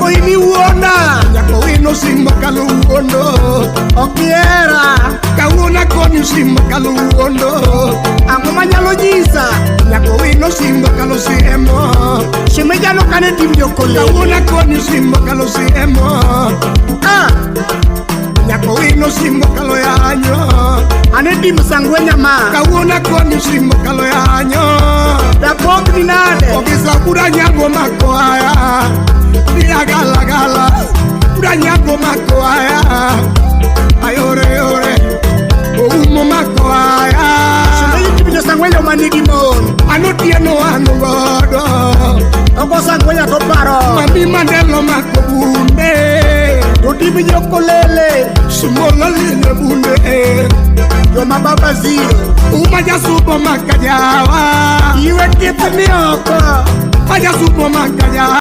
nyako ini uona, nyako ino simba kaluondo. Okiera, kauna koni simba kaluondo. Ango manyalo nyisa, nyako ino simba kalusiemo. Shime jalo kane timjo kole. Kauna koni simba kalusiemo. Nyako ino simba kaloyanyo. Ane dim sangwe nyama. Kauna koni simba kaloyanyo. Da pok ni nade. Okisa kuda nyago makoaya. Dia gala gala. Kuda nyago makoaya. Ayore yore. Oumo makoaya. Shime yitibinyo sangwe nyo manigi mon. Ano tieno anu godo. Oko sangwe ya toparo. Mami mandelo makobunde. Dodibi nyokolele. Sumola linye bunde. Yo mababa zero. Umaja supo makajawa. Iwe kipe mioko. Maja supo makajawa.